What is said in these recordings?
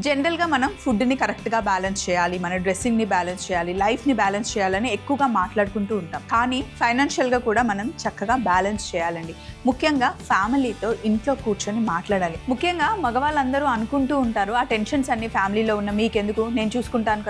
జనరల్గా మనం ఫుడ్ని కరెక్ట్గా బ్యాలెన్స్ చేయాలి, మన డ్రెస్సింగ్ని బ్యాలెన్స్ చేయాలి, లైఫ్ని బ్యాలెన్స్ చేయాలని ఎక్కువగా మాట్లాడుకుంటూ ఉంటాం. కానీ ఫైనాన్షియల్గా కూడా మనం చక్కగా బ్యాలెన్స్ చేయాలండి. ముఖ్యంగా ఫ్యామిలీతో ఇంట్లో కూర్చొని మాట్లాడాలి. ముఖ్యంగా మగవాళ్ళందరూ అనుకుంటూ ఉంటారు, ఆ టెన్షన్స్ అన్ని ఫ్యామిలీలో ఉన్న మీకెందుకు, నేను చూసుకుంటాను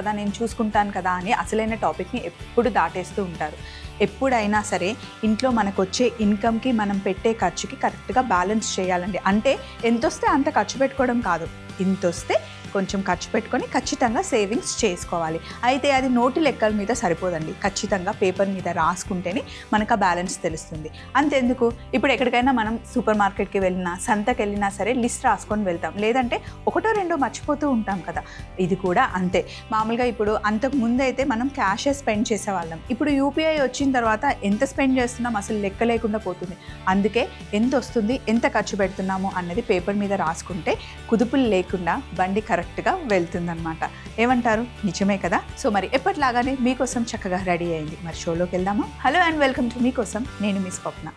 కదా అని అసలైన టాపిక్ని ఎప్పుడు దాటేస్తూ ఉంటారు. ఎప్పుడైనా సరే ఇంట్లో మనకు వచ్చే ఇన్కమ్కి మనం పెట్టే ఖర్చుకి కరెక్ట్గా బ్యాలెన్స్ చేయాలండి. అంటే ఎంతొస్తే అంత ఖర్చు పెట్టుకోవడం కాదు, ఇంతొస్తే కొంచెం ఖర్చు పెట్టుకొని ఖచ్చితంగా సేవింగ్స్ చేసుకోవాలి. అయితే అది నోటి లెక్కల మీద సరిపోదండి, ఖచ్చితంగా పేపర్ మీద రాసుకుంటేనే మనకు ఆ బ్యాలెన్స్ తెలుస్తుంది. అంతెందుకు, ఇప్పుడు ఎక్కడికైనా మనం సూపర్ మార్కెట్కి వెళ్ళినా, సంతకి వెళ్ళినా సరే లిస్ట్ రాసుకొని వెళ్తాం, లేదంటే ఒకటో రెండో మర్చిపోతూ ఉంటాం కదా. ఇది కూడా అంతే. మామూలుగా ఇప్పుడు అంతకు ముందు అయితే మనం క్యాషే స్పెండ్ చేసేవాళ్ళం. ఇప్పుడు యూపీఐ వచ్చిన తర్వాత ఎంత స్పెండ్ చేస్తున్నాం అసలు లెక్క లేకుండా పోతుంది. అందుకే ఎంత వస్తుంది, ఎంత ఖర్చు పెడుతున్నాము అన్నది పేపర్ మీద రాసుకుంటే కుదుపులు లేకుండా బండి కరెక్ట్గా వెళ్తుందన్నమాట. ఏమంటారు? నిజమే కదా. సో మరి ఎప్పటిలాగానే మీకోసం చక్కగా రెడీ అయింది. మరి షోలోకి వెళ్దామా? హలో అండ్ వెల్కమ్ టు మీకోసం, నేను మిస్ స్వప్న.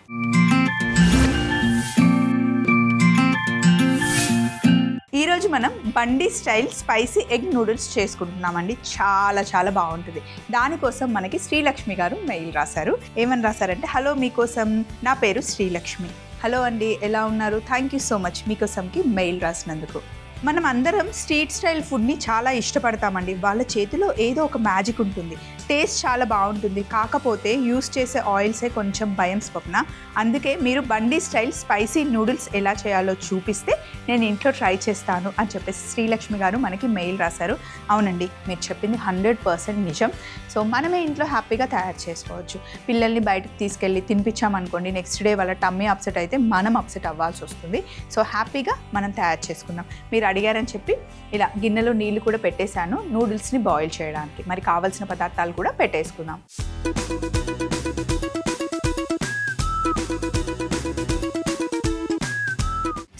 ఈరోజు మనం బండి స్టైల్ స్పైసీ ఎగ్ నూడిల్స్ చేసుకుంటున్నామండి. చాలా చాలా బాగుంటుంది. దానికోసం మనకి శ్రీలక్ష్మి గారు మెయిల్ రాశారు. ఏమని రాశారంటే, హలో మీకోసం, నా పేరు శ్రీలక్ష్మి. హలో అండి, ఎలా ఉన్నారు? థ్యాంక్ యూ సో మచ్ మీకోసంకి మెయిల్ రాసినందుకు. మనం అందరం స్ట్రీట్ స్టైల్ ఫుడ్ని చాలా ఇష్టపడతామండి. వాళ్ళ చేతిలో ఏదో ఒక మ్యాజిక్ ఉంటుంది, టేస్ట్ చాలా బాగుంటుంది. కాకపోతే యూస్ చేసే ఆయిల్సే కొంచెం భయం స్వప్న. అందుకే మీరు బండి స్టైల్ స్పైసీ నూడిల్స్ ఎలా చేయాలో చూపిస్తే నేను ఇంట్లో ట్రై చేస్తాను అని చెప్పేసి శ్రీలక్ష్మి గారు మనకి మెయిల్ రాశారు. అవునండి, మీరు చెప్పింది 100% నిజం. సో మనమే ఇంట్లో హ్యాపీగా తయారు చేసుకోవచ్చు. పిల్లల్ని బయటకు తీసుకెళ్ళి తినిపించామనుకోండి, నెక్స్ట్ డే వాళ్ళ టమ్మీ అప్సెట్ అయితే మనం అప్సెట్ అవ్వాల్సి వస్తుంది. సో హ్యాపీగా మనం తయారు చేసుకుందాం. మీరు అడిగారని చెప్పి ఇలా గిన్నెలో నీళ్లు కూడా పెట్టేశాను నూడిల్స్ని బాయిల్ చేయడానికి. మరి కావాల్సిన పదార్థాలు కూడా పెట్టేసుకుందాం.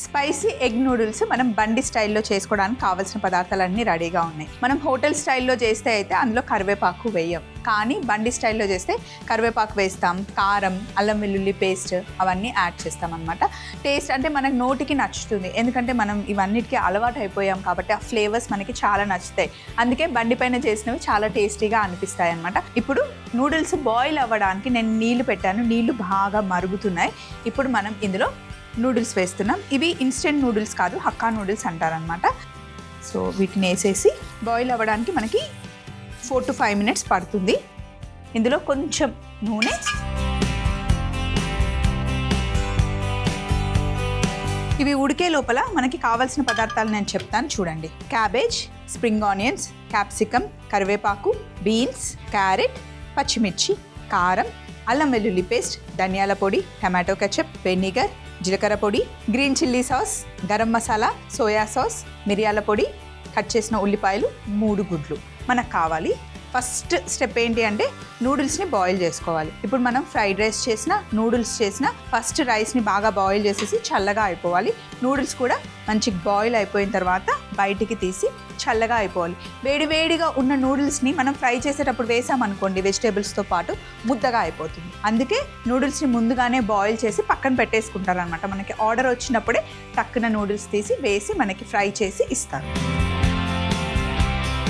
స్పైసీ ఎగ్ నూడిల్స్ మనం బండి స్టైల్లో చేసుకోవడానికి కావాల్సిన పదార్థాలన్నీ రెడీగా ఉన్నాయి. మనం హోటల్ స్టైల్లో చేస్తే అయితే అందులో కరివేపాకు వేయం, కానీ బండి స్టైల్లో చేస్తే కరివేపాకు వేస్తాం, కారం, అల్లం వెల్లుల్లి పేస్ట్ అవన్నీ యాడ్ చేస్తాం అనమాట. టేస్ట్ అంటే మనకు నోటికి నచ్చుతుంది, ఎందుకంటే మనం ఇవన్నిటికీ అలవాటు అయిపోయాం కాబట్టి ఆ ఫ్లేవర్స్ మనకి చాలా నచ్చుతాయి. అందుకే బండి పైన చేసినవి చాలా టేస్టీగా అనిపిస్తాయి అనమాట. ఇప్పుడు నూడిల్స్ బాయిల్ అవ్వడానికి నేను నీళ్లు పెట్టాను, నీళ్లు బాగా మరుగుతున్నాయి. ఇప్పుడు మనం ఇందులో నూడిల్స్ వేస్తున్నాం. ఇవి ఇన్స్టెంట్ నూడిల్స్ కాదు, హక్కా నూడిల్స్ అంటారనమాట. సో వీటిని వేసేసి బాయిల్ అవ్వడానికి మనకి 4 to 5 minutes పడుతుంది. ఇందులో కొంచెం నూనె, ఇవి ఉడికే లోపల మనకి కావాల్సిన పదార్థాలు నేను చెప్తాను చూడండి. క్యాబేజ్, స్ప్రింగ్ ఆనియన్స్, క్యాప్సికమ్, కరివేపాకు, బీన్స్, క్యారెట్, పచ్చిమిర్చి, కారం, అల్లం వెల్లుల్లి పేస్ట్, ధనియాల పొడి, టమాటో కెచప్, వెనిగర్, జీలకర్ర పొడి, green chilli sauce, garam masala, soya sauce, మిరియాల పొడి, కట్ చేసిన ఉల్లిపాయలు, 3 గుడ్లు మనకు కావాలి. ఫస్ట్ స్టెప్ ఏంటి అంటే నూడిల్స్ని బాయిల్ చేసుకోవాలి. ఇప్పుడు మనం ఫ్రైడ్ రైస్ చేసిన, నూడిల్స్ చేసిన, ఫస్ట్ రైస్ని బాగా బాయిల్ చేసేసి చల్లగా అయిపోవాలి. నూడిల్స్ కూడా మంచి బాయిల్ అయిపోయిన తర్వాత బయటికి తీసి చల్లగా అయిపోవాలి. వేడివేడిగా ఉన్న నూడిల్స్ని మనం ఫ్రై చేసేటప్పుడు వేసామనుకోండి వెజిటేబుల్స్తో పాటు ముద్దగా అయిపోతుంది. అందుకే నూడిల్స్ని ముందుగానే బాయిల్ చేసి పక్కన పెట్టేసుకుంటారనమాట. మనకి ఆర్డర్ వచ్చినప్పుడే టక్కున నూడిల్స్ తీసి వేసి మనకి ఫ్రై చేసి ఇస్తారు.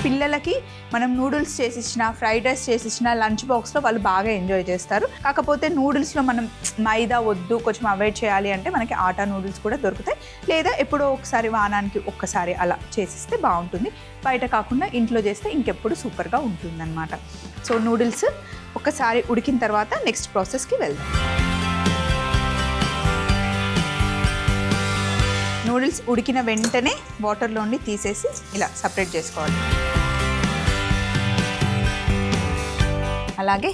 పిల్లలకి మనం నూడిల్స్ చేసిచ్చిన, ఫ్రైడ్ రైస్ చేసిచ్చిన లంచ్ బాక్స్లో వాళ్ళు బాగా ఎంజాయ్ చేస్తారు. కాకపోతే నూడిల్స్లో మనం మైదా వద్దు, కొంచెం అవాయిడ్ చేయాలి అంటే మనకి ఆటా నూడిల్స్ కూడా దొరుకుతాయి. లేదా ఎప్పుడో ఒకసారి, వారానికి ఒక్కసారి అలా చేసిస్తే బాగుంటుంది. బయట కాకుండా ఇంట్లో చేస్తే ఇంకెప్పుడు సూపర్గా ఉంటుందన్నమాట. సో నూడిల్స్ ఒకసారి ఉడికిన తర్వాత నెక్స్ట్ ప్రాసెస్కి వెళ్దాం. నూడిల్స్ ఉడికిన వెంటనే వాటర్లో ఉండి తీసేసి ఇలా సపరేట్ చేసుకోవాలి. అలాగే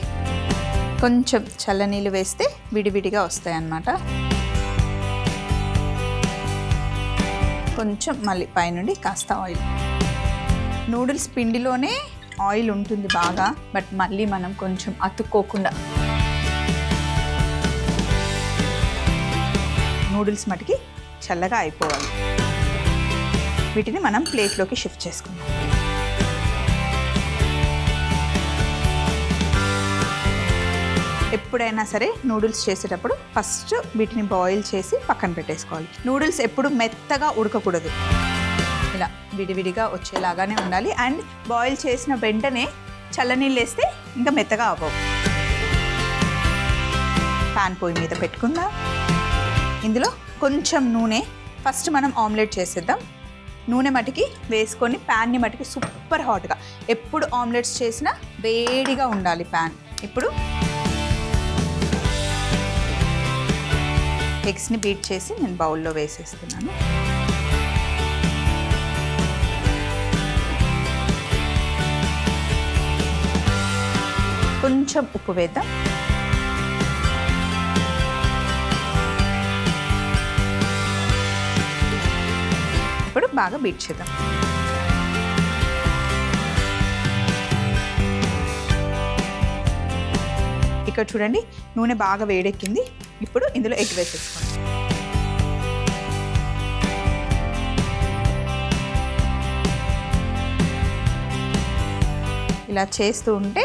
కొంచెం చల్లనీళ్ళు వేస్తే విడివిడిగా వస్తాయి అన్నమాట. కొంచెం మళ్ళీ పైనుండి కాస్త ఆయిల్. నూడిల్స్ పిండిలోనే ఆయిల్ ఉంటుంది బాగా, బట్ మళ్ళీ మనం కొంచెం అతుక్కోకుండా నూడిల్స్ మటుకి చల్లగా అయిపోవాలి. వీటిని మనం ప్లేట్లోకి షిఫ్ట్ చేసుకుందాం. ఎప్పుడైనా సరే నూడిల్స్ చేసేటప్పుడు ఫస్ట్ వీటిని బాయిల్ చేసి పక్కన పెట్టేసుకోవాలి. నూడిల్స్ ఎప్పుడు మెత్తగా ఉడకకూడదు, ఇలా విడివిడిగా వచ్చేలాగానే ఉండాలి. అండ్ బాయిల్ చేసిన వెంటనే చల్లనీళ్ళు వేస్తే ఇంకా మెత్తగా అవ్వవు. ప్యాన్ పొయ్యి మీద పెట్టుకుందాం. ఇందులో కొంచెం నూనె, ఫస్ట్ మనం ఆమ్లెట్ చేసేద్దాం. నూనె మటుకి వేసుకొని ప్యాన్ని మటుకి సూపర్ హాట్గా, ఎప్పుడు ఆమ్లెట్స్ చేసినా వేడిగా ఉండాలి ప్యాన్. ఇప్పుడు ఎగ్స్ని బీట్ చేసి నేను బౌల్లో వేసేస్తున్నాను. కొంచెం ఉప్పు వేద్దాం. ఇప్పుడు బాగా బీట్ చేద్దాం. ఇక్కడ చూడండి నూనె బాగా వేడెక్కింది. ఇప్పుడు ఇందులో ఎగ్ వేసేసుకోండి. ఇలా చేస్తూ ఉంటే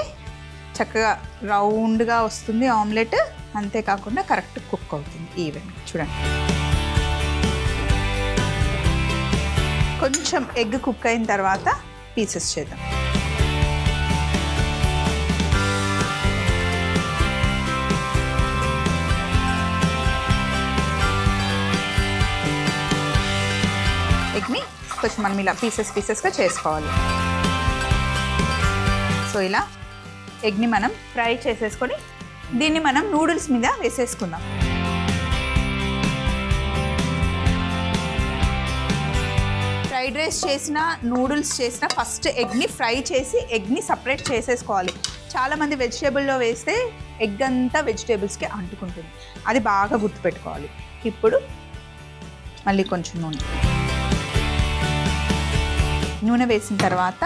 చక్కగా రౌండ్గా వస్తుంది ఆమ్లెట్. అంతేకాకుండా కరెక్ట్ కుక్ అవుతుంది ఈవెన్. చూడండి కొంచెం ఎగ్ కుక్ అయిన తర్వాత పీసెస్ చేద్దాం. ఎగ్ని కొంచెం మనం ఇలా పీసెస్గా చేసుకోవాలి. సో ఇలా ఎగ్ని మనం ఫ్రై చేసేసుకొని దీన్ని మనం నూడిల్స్ మీద వేసేసుకుందాం. ఫ్రైడ్ రైస్ చేసిన, నూడిల్స్ చేసిన ఫస్ట్ ఎగ్ని ఫ్రై చేసి ఎగ్ని సపరేట్ చేసేసుకోవాలి. చాలామంది వెజిటేబుల్లో వేస్తే ఎగ్ అంతా వెజిటేబుల్స్కి అంటుకుంటుంది. అది బాగా గుర్తుపెట్టుకోవాలి. ఇప్పుడు మళ్ళీ కొంచెం నూనె వేసిన తర్వాత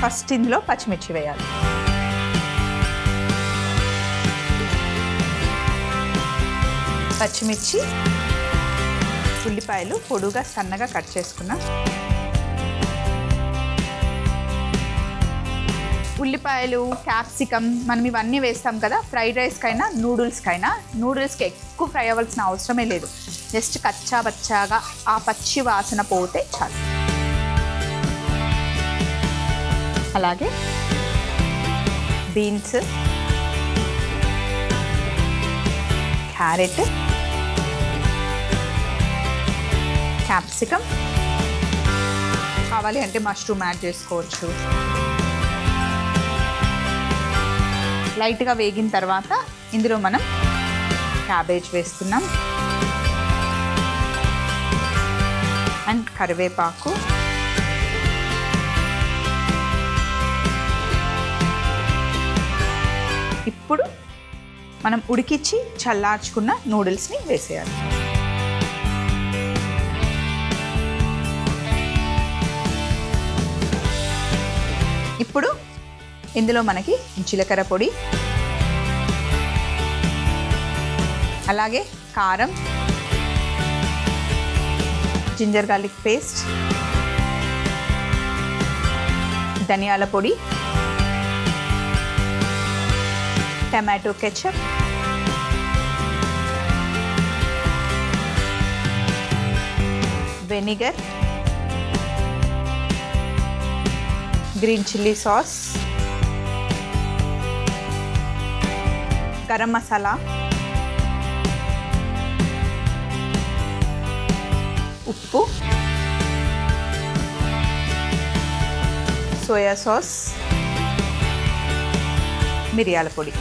ఫస్ట్ ఇందులో పచ్చిమిర్చి వేయాలి. పచ్చిమిర్చి, ఉల్లిపాయలు పొడుగా సన్నగా కట్ చేసుకున్నాం. ఉల్లిపాయలు, క్యాప్సికమ్ మనం ఇవన్నీ వేస్తాం కదా ఫ్రైడ్ రైస్కైనా నూడిల్స్కైనా. నూడిల్స్కి ఎక్కువ ఫ్రై అవ్వాల్సిన అవసరమే లేదు. జస్ట్ కచ్చా పచ్చాగా ఆ పచ్చి వాసన పోతే చాలు. అలాగే బీన్స్, క్యారెట్, క్యాప్సికమ్, కావాలి అంటే మష్రూమ్ యాడ్ చేసుకోవచ్చు. లైట్గా వేగిన తర్వాత ఇందులో మనం క్యాబేజ్ వేస్తున్నాం అండ్ కరివేపాకు, ఇప్పుడు మనం ఉడికించి చల్లార్చుకున్న నూడిల్స్ని వేసేయాలి. ఇప్పుడు ఇందులో మనకి జీలకర్ర పొడి, అలాగే కారం, జింజర్ గార్లిక్ పేస్ట్, ధనియాల పొడి, tomato ketchup, vinegar, green chilli sauce, garam masala, ఉప్పు, సోయా సాస్, మిరియాల పొడి.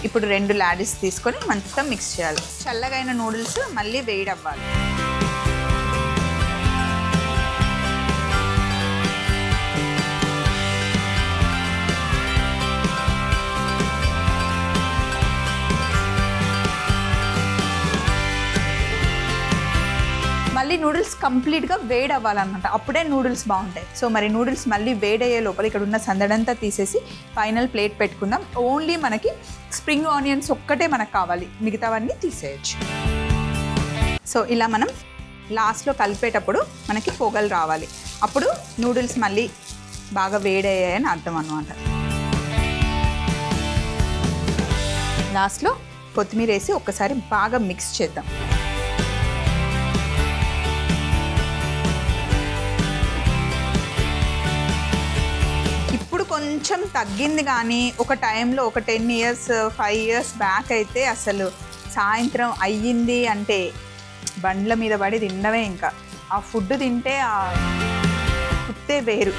ఇప్పుడు 2 లాడీస్ తీసుకొని మొత్తం మిక్స్ చేయాలి. చల్లగైన నూడిల్స్ మళ్ళీ వేడవ్వాలి. మళ్ళీ నూడిల్స్ కంప్లీట్గా వేడి అవ్వాలన్నమాట. అప్పుడే నూడిల్స్ బాగుంటాయి. సో మరి నూడిల్స్ మళ్ళీ వేడయ్యే లోపల ఇక్కడ ఉన్న సందడంతా తీసేసి ఫైనల్ ప్లేట్ పెట్టుకుందాం. ఓన్లీ మనకి స్ప్రింగ్ ఆనియన్స్ ఒక్కటే మనకు కావాలి, మిగతావన్నీ తీసేయచ్చు. సో ఇలా మనం లాస్ట్లో కలిపేటప్పుడు మనకి పొగలు రావాలి. అప్పుడు నూడిల్స్ మళ్ళీ బాగా వేడయ్యాయని అర్థం అన్నమాట. లాస్ట్లో కొత్తిమీర వేసి ఒక్కసారి బాగా మిక్స్ చేద్దాం. ఇప్పుడు కొంచెం తగ్గింది, కానీ ఒక టైంలో ఒక 10 years 5 years బ్యాక్ అయితే అసలు సాయంత్రం అయ్యింది అంటే బండ్ల మీద పడి తినడమే. ఇంకా ఆ ఫుడ్ తింటే ఆ ఫుడ్డే వేరు.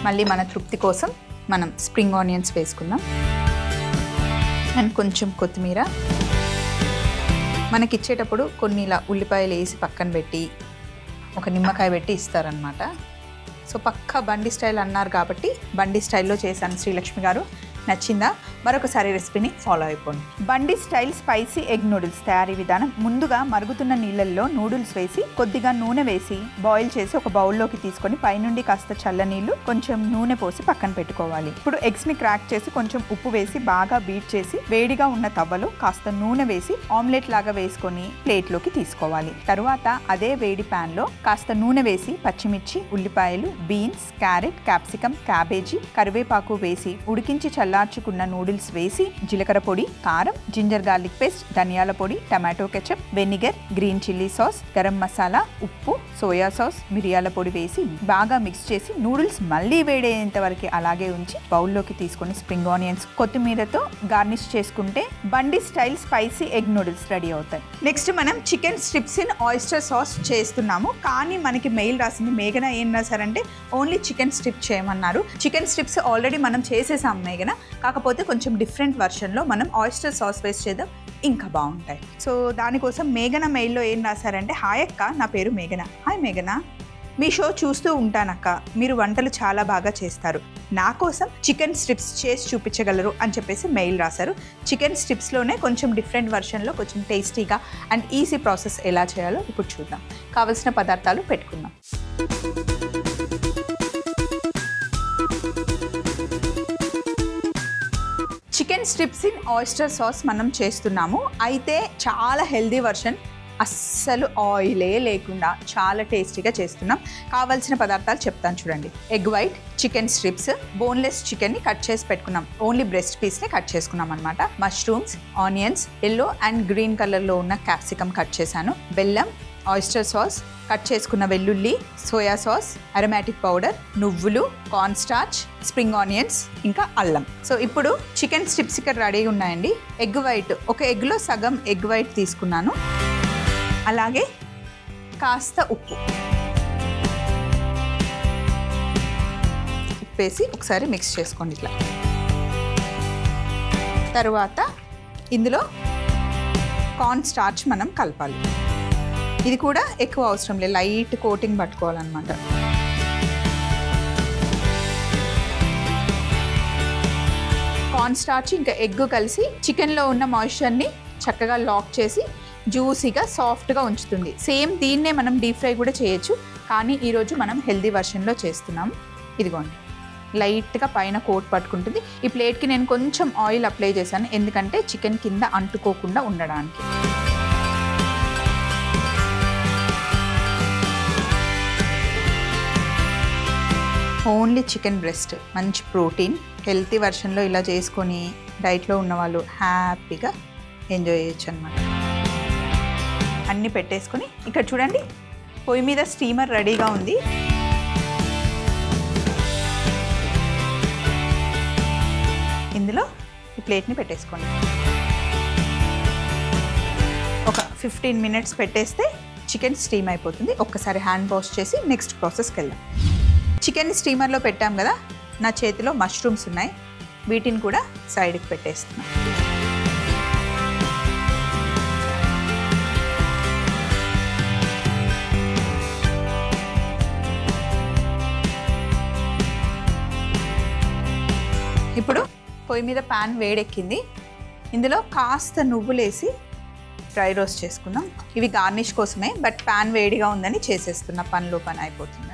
మళ్ళీ మన తృప్తి కోసం మనం స్ప్రింగ్ ఆనియన్స్ వేసుకుందాం అండ్ కొంచెం కొత్తిమీర. మనకి ఇచ్చేటప్పుడు కొన్ని ఇలా ఉల్లిపాయలు వేసి పక్కన పెట్టి ఒక నిమ్మకాయ పెట్టి ఇస్తారనమాట. సో పక్కా బండి స్టైల్ అన్నారు కాబట్టి బండి స్టైల్లో చేశాను. శ్రీలక్ష్మి గారు నచ్చిందా? మరొకసారి రెసిపీని ఫాలో అయిపోండి. బండి స్టైల్ స్పైసీ ఎగ్ నూడిల్స్ తయారీ విధానం. ముందుగా మరుగుతున్న నీళ్ళల్లో నూడిల్స్ వేసి కొద్దిగా నూనె వేసి బాయిల్ చేసి ఒక బౌల్లోకి తీసుకొని పైనుండి కాస్త చల్ల నీళ్లు కొంచెం నూనె పోసి పక్కన పెట్టుకోవాలి. ఇప్పుడు ఎగ్స్ ని క్రాక్ చేసి కొంచెం ఉప్పు వేసి బాగా బీట్ చేసి వేడిగా ఉన్న తవ్వలో కాస్త నూనె వేసి ఆమ్లెట్ లాగా వేసుకొని ప్లేట్లోకి తీసుకోవాలి. తరువాత అదే వేడి ప్యాన్ లో కాస్త నూనె వేసి పచ్చిమిర్చి, ఉల్లిపాయలు, బీన్స్, క్యారెట్, క్యాప్సికం, క్యాబేజీ, కరివేపాకు వేసి ఉడికించి చల్లార్చుకున్న నూడిల్స్ వేసి జీలకర్ర పొడి, కారం, జింజర్ గార్లిక్ పేస్ట్, ధనియాల పొడి, tomato ketchup, vinegar, green chilli sauce, garam masala, ఉప్పు, సోయా సాస్, మిరియాల పొడి వేసి బాగా మిక్స్ చేసి నూడిల్స్ మళ్ళీ వేడేంత వరకు అలాగే ఉంచి బౌల్లోకి తీసుకొని స్ప్రింగ్ ఆనియన్స్, కొత్తిమీరతో గార్నిష్ చేసుకుంటే బండి style spicy egg noodles ready అవుతాయి. నెక్స్ట్ మనం chicken strips in oyster sauce చేస్తున్నాము. కానీ మనకి మెయిల్ రాసింది మేఘన ఏం రాశారంటే ఓన్లీ చికెన్ స్ట్రిప్ చేయమన్నారు. చికెన్ స్ట్రిప్స్ ఆల్రెడీ మనం చేసేసాం మేఘన, కాకపోతే కొంచెం డిఫరెంట్ వర్షన్లో మనం ఆయిస్టర్ సాస్ వేస్ట్ చేద్దాం, ఇంకా బాగుంటాయి. సో దానికోసం మేఘన మెయిల్లో ఏం రాశారంటే, హాయ్ అక్క, నా పేరు మేఘన. హాయ్ మేఘన, మీ షో చూస్తూ ఉంటానక్క, మీరు వంటలు చాలా బాగా చేస్తారు, నా కోసం చికెన్ స్ట్రిప్స్ చేసి చూపించగలరు అని చెప్పేసి మెయిల్ రాశారు. చికెన్ స్ట్రిప్స్లోనే కొంచెం డిఫరెంట్ వర్షన్లో కొంచెం టేస్టీగా అండ్ ఈజీ ప్రాసెస్ ఎలా చేయాలో ఇప్పుడు చూద్దాం. కావలసిన పదార్థాలు పెట్టుకుందాం. Chicken strips in oyster sauce మనం చేస్తున్నాము. అయితే చాలా హెల్దీ వర్షన్, అస్సలు ఆయిలే లేకుండా చాలా టేస్టీగా చేస్తున్నాం. కావాల్సిన పదార్థాలు చెప్తాను చూడండి. Egg white, chicken strips, boneless చికెన్ని కట్ చేసి పెట్టుకున్నాం, ఓన్లీ బ్రెస్ట్ పీస్ని కట్ చేసుకున్నాం అనమాట. Mushrooms, onions, yellow and green కలర్లో ఉన్న క్యాప్సికమ్ కట్ చేశాను, బెల్లం, ఆయిస్టర్ సాస్, కట్ చేసుకున్న వెల్లుల్లి, సోయా సాస్, అరోమాటిక్ పౌడర్, నువ్వులు, కార్న్ స్టార్చ్, స్ప్రింగ్ ఆనియన్స్, ఇంకా అల్లం. సో ఇప్పుడు చికెన్ స్ట్రిప్స్ ఇక్కడ రెడీగా ఉన్నాయండి. ఎగ్ వైట్, ఒక ఎగ్లో సగం ఎగ్ వైట్ తీసుకున్నాను, అలాగే కాస్త ఉప్పు వేసి ఒకసారి మిక్స్ చేసుకోండి ఇట్లా. తర్వాత ఇందులో కార్న్ స్టార్చ్ మనం కలపాలి. ఇది కూడా ఎక్కువ అవసరం లేదు, లైట్ కోటింగ్ పట్టుకోవాలన్నమాట. కార్న్ స్టార్చ్ ఇంకా ఎగ్ కలిసి చికెన్లో ఉన్న మాయిశ్చర్ని చక్కగా లాక్ చేసి జ్యూసీగా సాఫ్ట్గా ఉంచుతుంది. సేమ్ దీన్నే మనం డీప్ ఫ్రై కూడా చేయొచ్చు, కానీ ఈరోజు మనం హెల్దీ వర్షన్లో చేస్తున్నాం. ఇదిగోండి, లైట్గా పైన కోట్ పట్టుకుంటుంది. ఈ ప్లేట్కి నేను కొంచెం ఆయిల్ అప్లై చేశాను, ఎందుకంటే చికెన్ కింద అంటుకోకుండా ఉండడానికి. ఓన్లీ చికెన్ బ్రెస్ట్, మంచి ప్రోటీన్, హెల్తీ వర్షన్లో ఇలా చేసుకొని డైట్లో ఉన్నవాళ్ళు హ్యాపీగా ఎంజాయ్ చేయొచ్చు అనమాట. అన్నీ పెట్టేసుకొని ఇక్కడ చూడండి, పొయ్యి మీద స్టీమర్ రెడీగా ఉంది. ఇందులో ఈ ప్లేట్ని పెట్టేసుకోండి. ఒక 15 minutes పెట్టేస్తే చికెన్ స్టీమ్ అయిపోతుంది. ఒక్కసారి హ్యాండ్ వాష్ చేసి నెక్స్ట్ ప్రాసెస్కి వెళ్దాం. చికెన్ స్టీమర్లో పెట్టాం కదా, నా చేతిలో మష్రూమ్స్ ఉన్నాయి, వీటిని కూడా సైడ్కి పెట్టేస్తున్నాను. ఇప్పుడు పొయ్యి మీద ప్యాన్ వేడెక్కింది. ఇందులో కాస్త నువ్వులేసి డ్రై రోస్ట్ చేసుకుందాం. ఇవి గార్నిష్ కోసమే, బట్ ప్యాన్ వేడిగా ఉందని చేసేస్తున్నా, పనిలో పని అయిపోతుంది.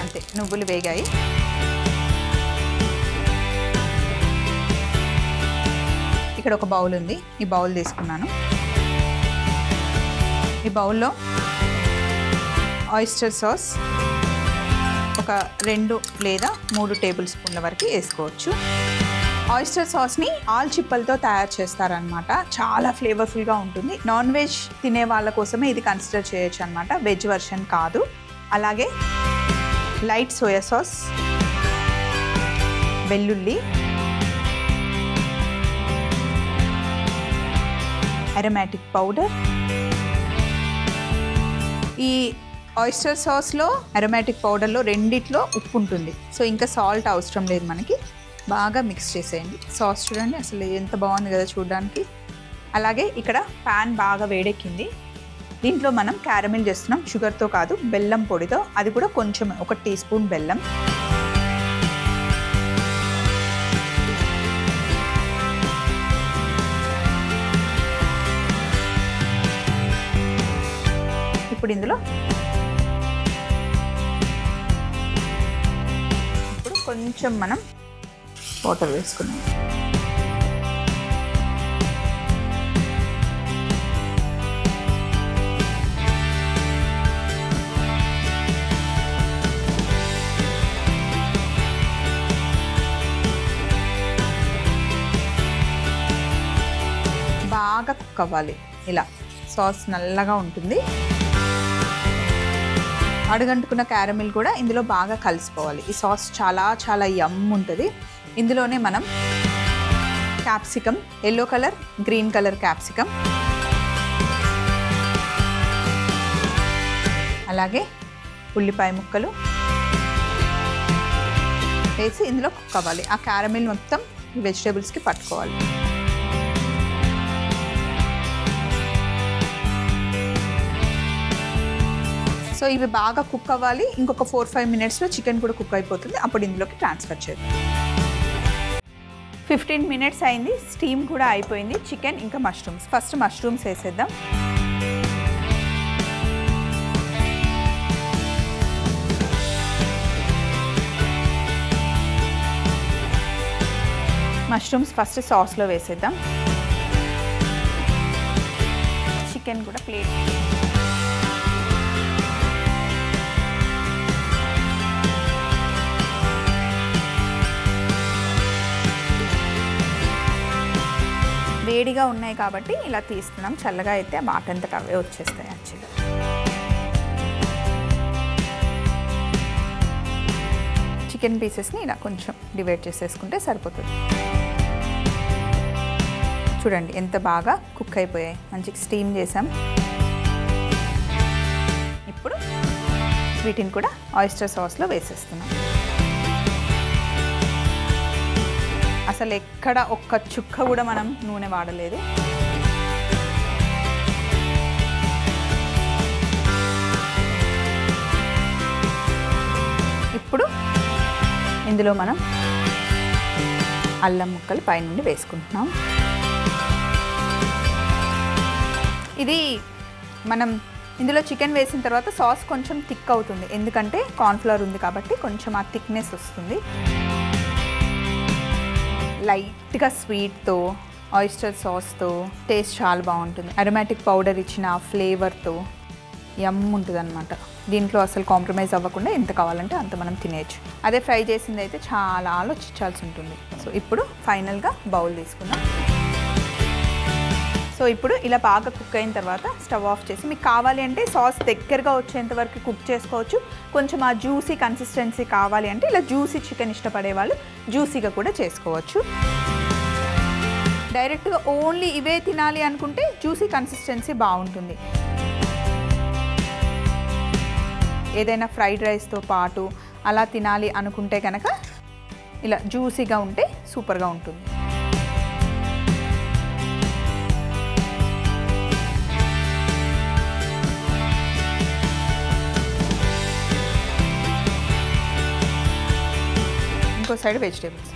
అంతే, నువ్వులు వేగాయి. ఇక ఇక్కడ ఒక బౌల్ ఉంది, ఈ బౌల్ తీసుకున్నాను. ఈ బౌల్లో ఆయిస్టర్ సాస్ ఒక 2 లేదా 3 టేబుల్ స్పూన్ల వరకు వేసుకోవచ్చు. ఆయిస్టర్ సాస్ని ఆల్చిప్పలతో తయారు చేస్తారనమాట. చాలా ఫ్లేవర్ఫుల్గా ఉంటుంది. నాన్ వెజ్ తినే వాళ్ళ కోసమే ఇది కన్సిడర్ చేయొచ్చు అనమాట, వెజ్ వర్షన్ కాదు. అలాగే లైట్ సోయా సాస్, వెల్లుల్లి, అరోమాటిక్ పౌడర్. ఈ ఆయిస్టర్ సాస్లో అరోమాటిక్ పౌడర్లో రెండిట్లో ఉప్పు ఉంటుంది, సో ఇంకా సాల్ట్ అవసరం లేదు మనకి. బాగా మిక్స్ చేసేయండి. సాస్ చూడండి అసలు ఎంత బాగుంది కదా చూడడానికి. అలాగే ఇక్కడ ప్యాన్ బాగా వేడెక్కింది. దీంట్లో మనం క్యారమిల్ చేస్తున్నాం, షుగర్తో కాదు, బెల్లం పొడితో. అది కూడా కొంచెం, 1 టీ స్పూన్ బెల్లం. ఇప్పుడు ఇందులో కొంచెం మనం వాటర్ వేసుకున్నాం. బాగా కుక్ అవ్వాలి. ఇలా సాస్ నల్లగా ఉంటుంది. అడుగంటుకున్న క్యారమిల్ కూడా ఇందులో బాగా కలిసిపోవాలి. ఈ సాస్ చాలా చాలా యమ్ ఉంటుంది. ఇందులోనే మనం capsicum, yellow colour, green colour capsicum, అలాగే ఉల్లిపాయ ముక్కలు వేసి ఇందులో కుక్ అవ్వాలి. ఆ క్యారమిల్ మొత్తం ఈ వెజిటేబుల్స్కి పట్టుకోవాలి. సో ఇవి బాగా కుక్ అవ్వాలి. ఇంకొక 4-5 మినిట్స్లో చికెన్ కూడా కుక్ అయిపోతుంది. అప్పుడు ఇందులోకి ట్రాన్స్ఫర్ చేద్దాం. 15 మినిట్స్ అయింది. స్టీమ్ కూడా అయిపోయింది. చికెన్ ఇంకా మష్రూమ్స్. ఫస్ట్ మష్రూమ్స్ వేసేద్దాం. మష్రూమ్స్ ఫస్ట్ సాస్లో వేసేద్దాం. చికెన్ కూడా ప్లేట్. వేడిగా ఉన్నాయి కాబట్టి ఇలా తీస్తున్నాం. చల్లగా అయితే ఆ మాటంతట అవే వచ్చేస్తాయి యాక్చువల్గా. చికెన్ పీసెస్ని ఇలా కొంచెం డివైడ్ చేసేసుకుంటే సరిపోతుంది. చూడండి ఎంత బాగా కుక్ అయిపోయాయి. మంచిగా స్టీమ్ చేసాం. ఇప్పుడు వీటిని కూడా ఆయిస్టర్ సాస్లో వేసేస్తున్నాం. అసలు ఎక్కడ ఒక్క చుక్క కూడా మనం నూనె వాడలేదు. ఇప్పుడు ఇందులో మనం అల్లం ముక్కలు పైనుండి వేసుకుంటున్నాం. ఇది మనం ఇందులో చికెన్ వేసిన తర్వాత సాస్ కొంచెం థిక్ అవుతుంది, ఎందుకంటే కార్న్ఫ్లవర్ ఉంది కాబట్టి కొంచెం ఆ థిక్నెస్ వస్తుంది. లైట్గా స్వీట్తో, ఆయిస్టర్ సాస్తో టేస్ట్ చాలా బాగుంటుంది. అరోమాటిక్ పౌడర్ ఇచ్చిన ఆ ఫ్లేవర్తో యమ్ ఉంటుంది అనమాట. దీంట్లో అసలు కాంప్రమైజ్ అవ్వకుండా ఎంత కావాలంటే అంత మనం తినేయచ్చు. అదే ఫ్రై చేసింది అయితే చాలా ఆలోచించాల్సి ఉంటుంది. సో ఇప్పుడు ఫైనల్గా బౌల్ తీసుకుందాం. సో ఇప్పుడు ఇలా బాగా కుక్ అయిన తర్వాత స్టవ్ ఆఫ్ చేసి, మీకు కావాలి అంటే సాస్ దగ్గరగా వచ్చేంత వరకు కుక్ చేసుకోవచ్చు. కొంచెం ఆ జ్యూసీ కన్సిస్టెన్సీ కావాలి అంటే ఇలా జ్యూసీ చికెన్ ఇష్టపడే వాళ్ళు జ్యూసీగా కూడా చేసుకోవచ్చు. డైరెక్ట్గా ఓన్లీ ఇవే తినాలి అనుకుంటే జ్యూసీ కన్సిస్టెన్సీ బాగుంటుంది. ఏదైనా ఫ్రైడ్ రైస్తో పాటు అలా తినాలి అనుకుంటే కనుక ఇలా జ్యూసీగా ఉంటే సూపర్గా ఉంటుంది. ఇంకో సైడ్ వెజిటేబుల్స్.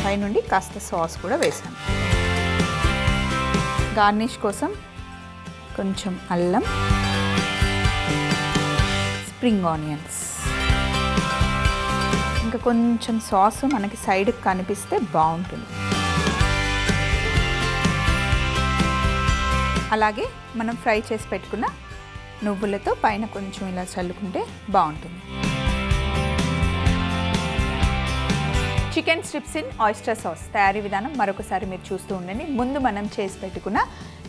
పైనుండి కాస్త సాస్ కూడా వేసాను. గార్నిష్ కోసం కొంచెం అల్లం, స్ప్రింగ్ ఆనియన్స్. ఇంకా కొంచెం సాస్ మనకి సైడ్కి కనిపిస్తే బాగుంటుంది. అలాగే మనం ఫ్రై చేసి పెట్టుకున్న నువ్వులతో పైన కొంచెం ఇలా చల్లుకుంటే బాగుంటుంది. Chicken strips in oyster sauce తయారీ విధానం మరొకసారి మీరు చూస్తూ ఉండండి. ముందు మనం చేసి పెట్టుకున్న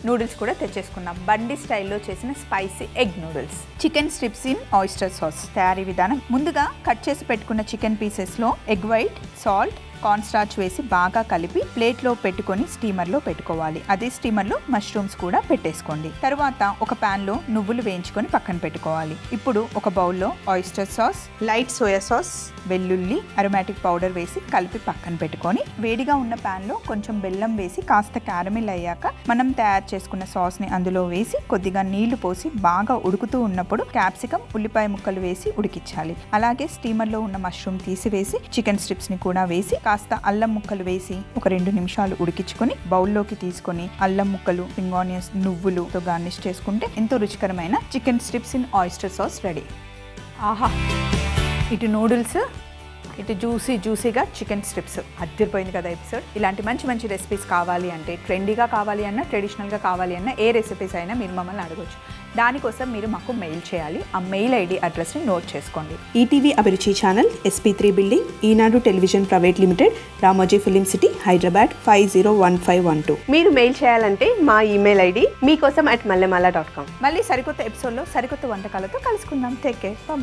నూడిల్స్ కూడా తెచ్చేసుకున్నాం. బండి స్టైల్లో చేసిన spicy egg noodles. Chicken strips in oyster sauce తయారీ విధానం. ముందుగా కట్ చేసి పెట్టుకున్న చికెన్ పీసెస్లో egg white, salt, corn starch వేసి బాగా కలిపి ప్లేట్లో పెట్టుకొని స్టీమర్లో పెట్టుకోవాలి. అదే స్టీమర్లో మష్రూమ్స్ కూడా పెట్టేసుకోండి. తర్వాత ఒక ప్యాన్లో నువ్వులు వేయించుకొని పక్కన పెట్టుకోవాలి. ఇప్పుడు ఒక బౌల్లో oyster sauce, light soya sauce, వెల్లుల్లి, అరోమాటిక్ పౌడర్ వేసి కలిపి పక్కన పెట్టుకొని వేడిగా ఉన్న ప్యాన్లో కొంచెం బెల్లం వేసి కాస్త క్యారమిల్ అయ్యాక మనం తయారు చేసుకున్న సాస్ని అందులో వేసి కొద్దిగా నీళ్లు పోసి బాగా ఉడుకుతూ ఉన్నప్పుడు క్యాప్సికం, ఉల్లిపాయ ముక్కలు వేసి ఉడికించాలి. అలాగే స్టీమర్లో ఉన్న మష్రూమ్ తీసివేసి చికెన్ స్ట్రిప్స్ని కూడా వేసి కాస్త అల్లం ముక్కలు వేసి ఒక 2 నిమిషాలు ఉడికించుకొని బౌల్లోకి తీసుకొని అల్లం ముక్కలు, స్ప్రింగ్ ఆనియన్స్, నువ్వులుతో గార్నిష్ చేసుకుంటే ఎంతో రుచికరమైన chicken strips in oyster sauce ready. ఆహా, ఇటు నూడిల్స్, ఇటు జ్యూసీగా చికెన్ స్ట్రిప్స్. అదిరిపోయింది కదా ఎపిసోడ్. ఇలాంటి మంచి మంచి రెసిపీస్ కావాలి అంటే, ట్రెండీగా కావాలి అన్నా, ట్రెడిషనల్గా కావాలి అన్నా, ఏ రెసిపీస్ అయినా మీరు మమ్మల్ని అడగవచ్చు. దానికోసం మీరు మాకు మెయిల్ చేయాలి. ఆ మెయిల్ ఐడి అడ్రస్ని నోట్ చేసుకోండి. ETV Abhiruchi channel, SP3 building, Eenadu television private limited, Ramoji film city, Hyderabad 501512. మీరు మెయిల్ చేయాలంటే మా ఈమెయిల్ ఐడి మీకోసం @mallemala.com. మళ్ళీ సరికొత్త ఎపిసోడ్లో సరికొత్త వంటకాలతో కలుసుకుందాం. Take care, bye.